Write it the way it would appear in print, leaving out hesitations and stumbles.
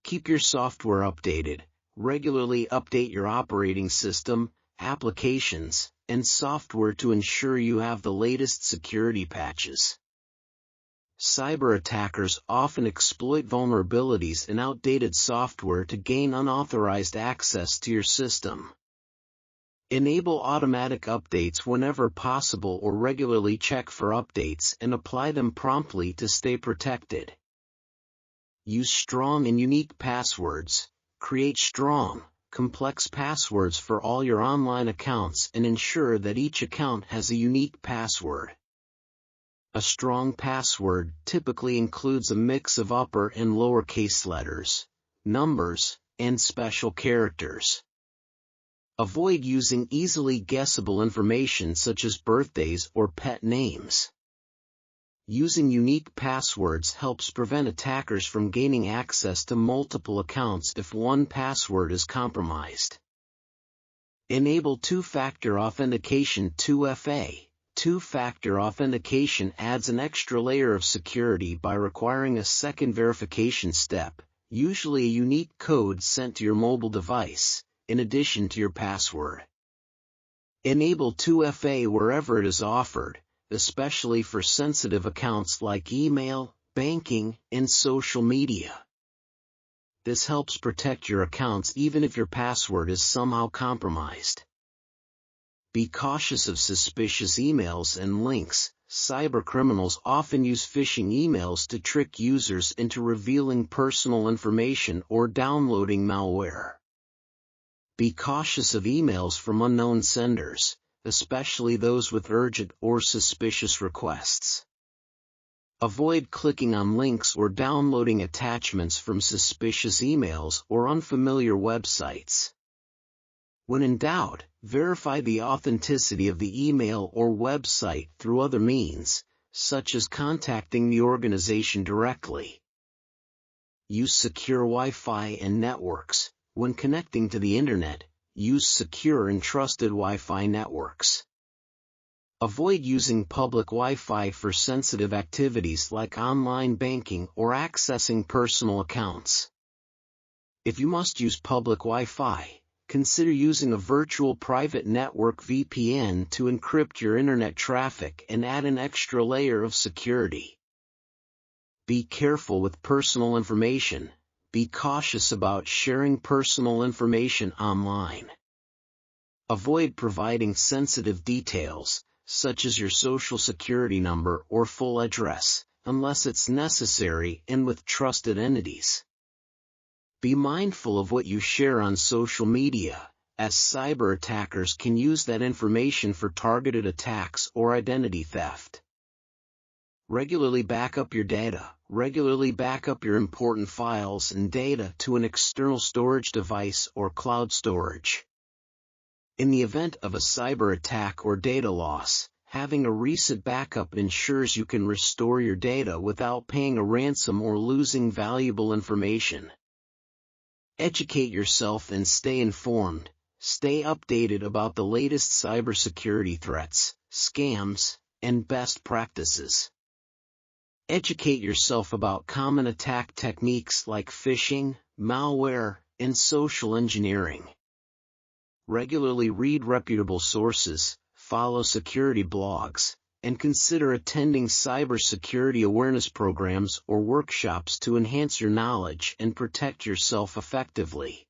Keep your software updated. Regularly update your operating system, applications, and software to ensure you have the latest security patches. Cyber attackers often exploit vulnerabilities in outdated software to gain unauthorized access to your system. Enable automatic updates whenever possible or regularly check for updates and apply them promptly to stay protected. Use strong and unique passwords. Create strong, complex passwords for all your online accounts and ensure that each account has a unique password. A strong password typically includes a mix of upper and lowercase letters, numbers, and special characters. Avoid using easily guessable information such as birthdays or pet names. Using unique passwords helps prevent attackers from gaining access to multiple accounts if one password is compromised. Enable two-factor authentication 2FA. Two-factor authentication adds an extra layer of security by requiring a second verification step, usually a unique code sent to your mobile device, in addition to your password. Enable 2FA wherever it is offered, especially for sensitive accounts like email, banking, and social media. This helps protect your accounts even if your password is somehow compromised. Be cautious of suspicious emails and links. Cybercriminals often use phishing emails to trick users into revealing personal information or downloading malware. Be cautious of emails from unknown senders, especially those with urgent or suspicious requests. Avoid clicking on links or downloading attachments from suspicious emails or unfamiliar websites. When in doubt, verify the authenticity of the email or website through other means, such as contacting the organization directly. Use secure Wi-Fi and networks. When connecting to the Internet, use secure and trusted Wi-Fi networks. Avoid using public Wi-Fi for sensitive activities like online banking or accessing personal accounts. If you must use public Wi-Fi, consider using a virtual private network VPN to encrypt your internet traffic and add an extra layer of security. Be careful with personal information. Be cautious about sharing personal information online. Avoid providing sensitive details, such as your social security number or full address, unless it's necessary and with trusted entities. Be mindful of what you share on social media, as cyber attackers can use that information for targeted attacks or identity theft. Regularly back up your data. Regularly back up your important files and data to an external storage device or cloud storage. In the event of a cyber attack or data loss, having a recent backup ensures you can restore your data without paying a ransom or losing valuable information. Educate yourself and stay informed. Stay updated about the latest cybersecurity threats, scams, and best practices. Educate yourself about common attack techniques like phishing, malware, and social engineering. Regularly read reputable sources, follow security blogs, and consider attending cybersecurity awareness programs or workshops to enhance your knowledge and protect yourself effectively.